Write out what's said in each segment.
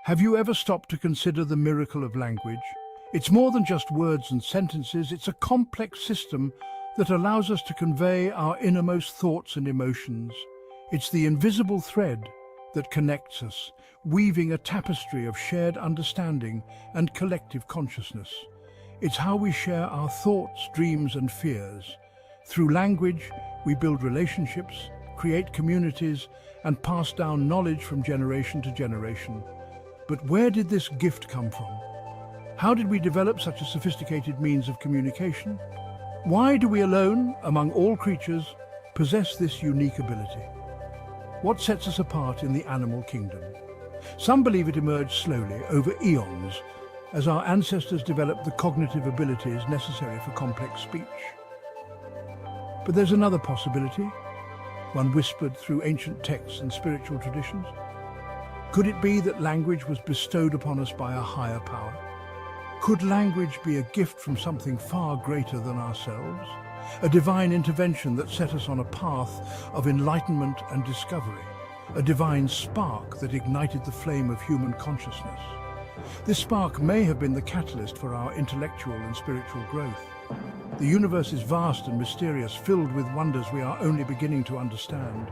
Have you ever stopped to consider the miracle of language? It's more than just words and sentences, it's a complex system that allows us to convey our innermost thoughts and emotions. It's the invisible thread that connects us, weaving a tapestry of shared understanding and collective consciousness. It's how we share our thoughts, dreams, and fears. Through language, we build relationships, create communities, and pass down knowledge from generation to generation. But where did this gift come from? How did we develop such a sophisticated means of communication? Why do we alone, among all creatures, possess this unique ability? What sets us apart in the animal kingdom? Some believe it emerged slowly, over eons, as our ancestors developed the cognitive abilities necessary for complex speech. But there's another possibility, one whispered through ancient texts and spiritual traditions. Could it be that language was bestowed upon us by a higher power? Could language be a gift from something far greater than ourselves? A divine intervention that set us on a path of enlightenment and discovery? A divine spark that ignited the flame of human consciousness? This spark may have been the catalyst for our intellectual and spiritual growth. The universe is vast and mysterious, filled with wonders we are only beginning to understand.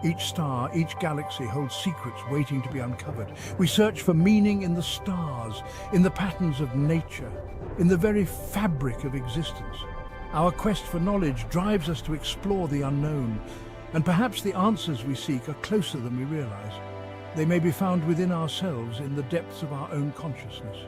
Each star, each galaxy holds secrets waiting to be uncovered. We search for meaning in the stars, in the patterns of nature, in the very fabric of existence. Our quest for knowledge drives us to explore the unknown, and perhaps the answers we seek are closer than we realize. They may be found within ourselves, in the depths of our own consciousness.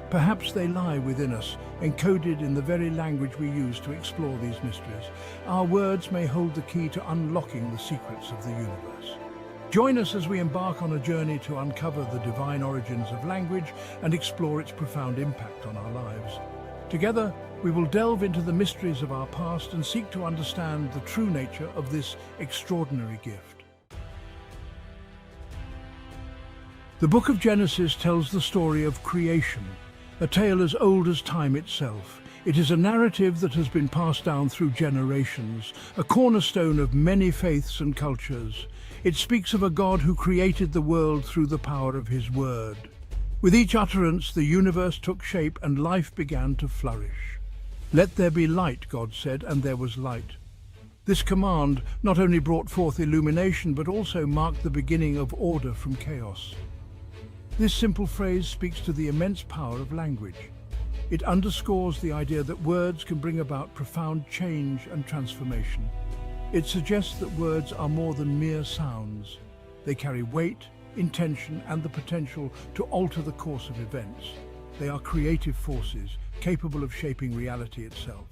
Perhaps they lie within us, encoded in the very language we use to explore these mysteries. Our words may hold the key to unlocking the secrets of the universe. Join us as we embark on a journey to uncover the divine origins of language and explore its profound impact on our lives. Together, we will delve into the mysteries of our past and seek to understand the true nature of this extraordinary gift. The book of Genesis tells the story of creation, a tale as old as time itself. It is a narrative that has been passed down through generations, a cornerstone of many faiths and cultures. It speaks of a God who created the world through the power of his word. With each utterance, the universe took shape and life began to flourish. "Let there be light," God said, and there was light. This command not only brought forth illumination, but also marked the beginning of order from chaos. This simple phrase speaks to the immense power of language. It underscores the idea that words can bring about profound change and transformation. It suggests that words are more than mere sounds. They carry weight, intention, and the potential to alter the course of events. They are creative forces, capable of shaping reality itself.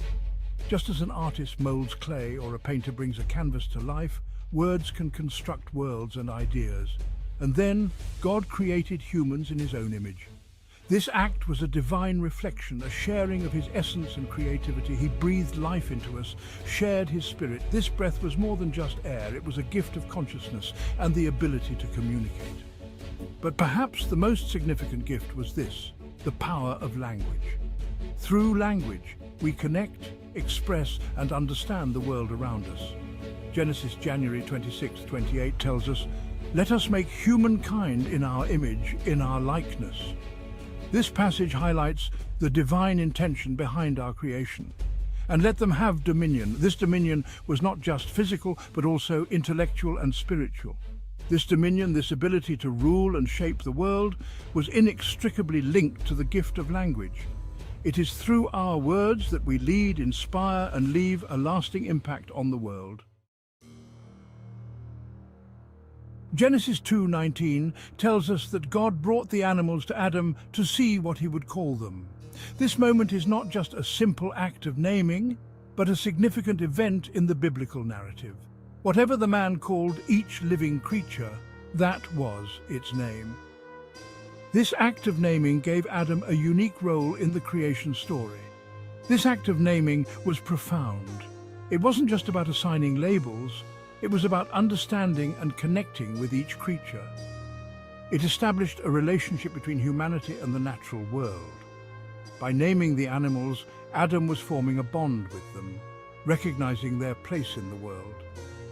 Just as an artist molds clay or a painter brings a canvas to life, words can construct worlds and ideas. And then, God created humans in his own image. This act was a divine reflection, a sharing of his essence and creativity. He breathed life into us, shared his spirit. This breath was more than just air, it was a gift of consciousness and the ability to communicate. But perhaps the most significant gift was this, the power of language. Through language, we connect, express, and understand the world around us. Genesis January 26, 28 tells us, "Let us make humankind in our image, in our likeness." This passage highlights the divine intention behind our creation. And let them have dominion. This dominion was not just physical, but also intellectual and spiritual. This dominion, this ability to rule and shape the world, was inextricably linked to the gift of language. It is through our words that we lead, inspire, and leave a lasting impact on the world. Genesis 2:19 tells us that God brought the animals to Adam to see what he would call them. This moment is not just a simple act of naming, but a significant event in the biblical narrative. Whatever the man called each living creature, that was its name. This act of naming gave Adam a unique role in the creation story. This act of naming was profound. It wasn't just about assigning labels, it was about understanding and connecting with each creature. It established a relationship between humanity and the natural world. By naming the animals, Adam was forming a bond with them, recognizing their place in the world.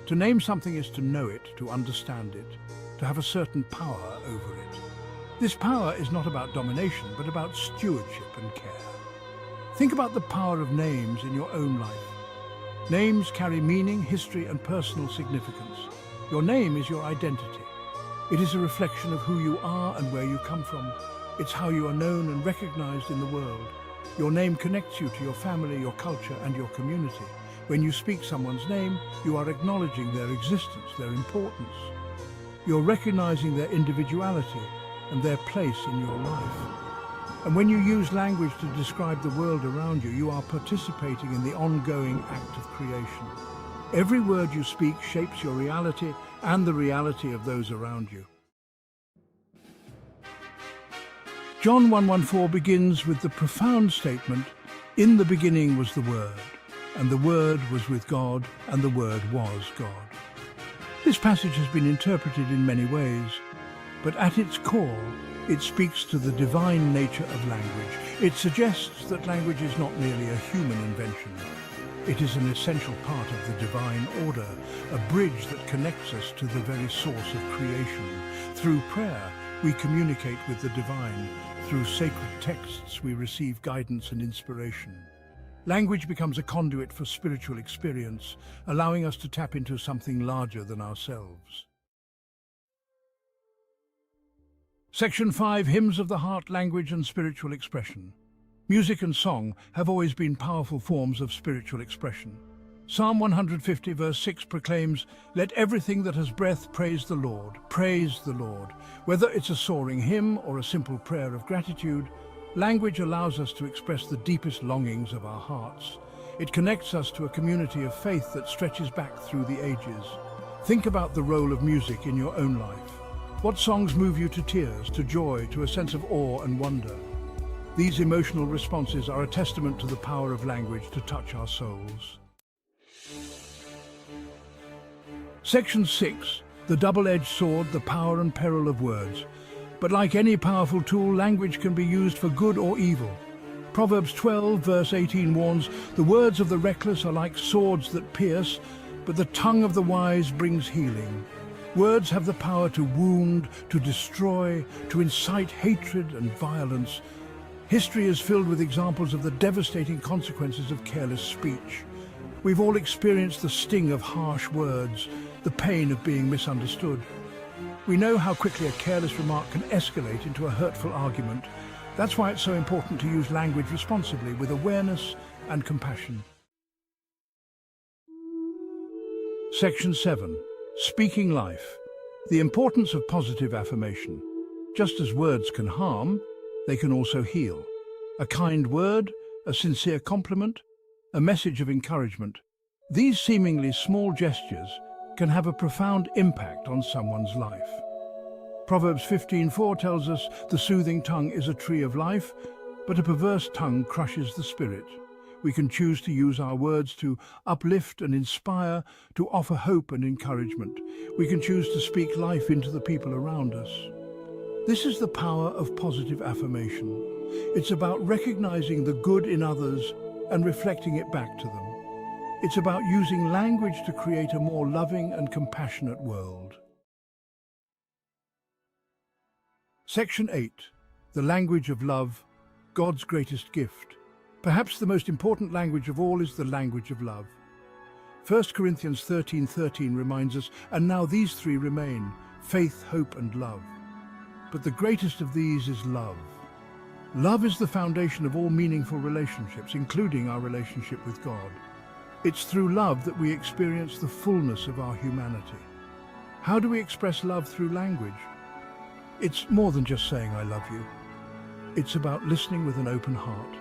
To name something is to know it, to understand it, to have a certain power over it. This power is not about domination, but about stewardship and care. Think about the power of names in your own life. Names carry meaning, history, and personal significance. Your name is your identity. It is a reflection of who you are and where you come from. It's how you are known and recognized in the world. Your name connects you to your family, your culture, and your community. When you speak someone's name, you are acknowledging their existence, their importance. You're recognizing their individuality and their place in your life. And when you use language to describe the world around you, you are participating in the ongoing act of creation. Every word you speak shapes your reality and the reality of those around you. John 1:14 begins with the profound statement, "In the beginning was the Word, and the Word was with God, and the Word was God." This passage has been interpreted in many ways, but at its core, it speaks to the divine nature of language. It suggests that language is not merely a human invention. It is an essential part of the divine order, a bridge that connects us to the very source of creation. Through prayer, we communicate with the divine. Through sacred texts, we receive guidance and inspiration. Language becomes a conduit for spiritual experience, allowing us to tap into something larger than ourselves. Section 5, Hymns of the Heart, Language and Spiritual Expression. Music and song have always been powerful forms of spiritual expression. Psalm 150 verse 6 proclaims, "Let everything that has breath praise the Lord, praise the Lord." Whether it's a soaring hymn or a simple prayer of gratitude, language allows us to express the deepest longings of our hearts. It connects us to a community of faith that stretches back through the ages. Think about the role of music in your own life. What songs move you to tears, to joy, to a sense of awe and wonder? These emotional responses are a testament to the power of language to touch our souls. Section 6, the double-edged sword, the power and peril of words. But like any powerful tool, language can be used for good or evil. Proverbs 12 verse 18 warns, "The words of the reckless are like swords that pierce, but the tongue of the wise brings healing." Words have the power to wound, to destroy, to incite hatred and violence. History is filled with examples of the devastating consequences of careless speech. We've all experienced the sting of harsh words, the pain of being misunderstood. We know how quickly a careless remark can escalate into a hurtful argument. That's why it's so important to use language responsibly, with awareness and compassion. Section 7. Speaking life. The importance of positive affirmation. Just as words can harm, they can also heal. A kind word, a sincere compliment, a message of encouragement. These seemingly small gestures can have a profound impact on someone's life. Proverbs 15:4 tells us, "The soothing tongue is a tree of life, but a perverse tongue crushes the spirit." We can choose to use our words to uplift and inspire, to offer hope and encouragement. We can choose to speak life into the people around us. This is the power of positive affirmation. It's about recognizing the good in others and reflecting it back to them. It's about using language to create a more loving and compassionate world. Section 8. The language of love, God's greatest gift. Perhaps the most important language of all is the language of love. 1 Corinthians 13:13 reminds us, "And now these three remain, faith, hope, and love. But the greatest of these is love." Love is the foundation of all meaningful relationships, including our relationship with God. It's through love that we experience the fullness of our humanity. How do we express love through language? It's more than just saying "I love you." It's about listening with an open heart.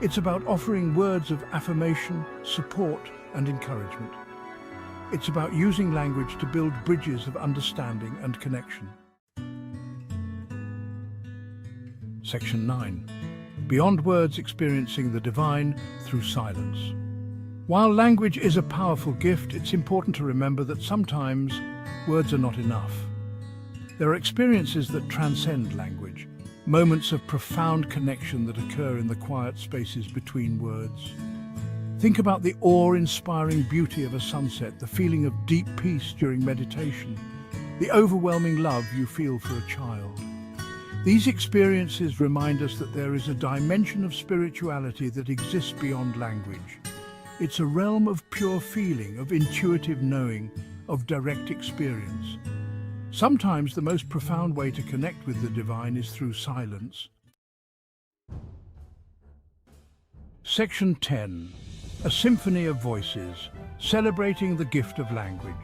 It's about offering words of affirmation, support, and encouragement. It's about using language to build bridges of understanding and connection. Section 9. Beyond words, experiencing the divine through silence. While language is a powerful gift, it's important to remember that sometimes words are not enough. There are experiences that transcend language, moments of profound connection that occur in the quiet spaces between words. Think about the awe-inspiring beauty of a sunset, the feeling of deep peace during meditation, the overwhelming love you feel for a child. These experiences remind us that there is a dimension of spirituality that exists beyond language. It's a realm of pure feeling, of intuitive knowing, of direct experience. Sometimes the most profound way to connect with the divine is through silence. Section 10. A symphony of voices, celebrating the gift of language.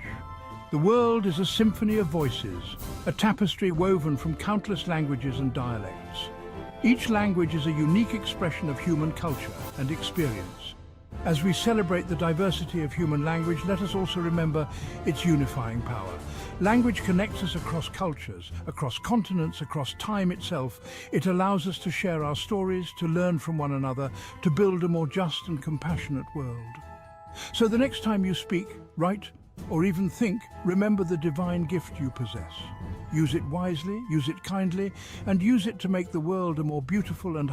The world is a symphony of voices, a tapestry woven from countless languages and dialects. Each language is a unique expression of human culture and experience. As we celebrate the diversity of human language, let us also remember its unifying power. Language connects us across cultures, across continents, across time itself. It allows us to share our stories, to learn from one another, to build a more just and compassionate world. So the next time you speak, write, or even think, remember the divine gift you possess. Use it wisely, use it kindly, and use it to make the world a more beautiful and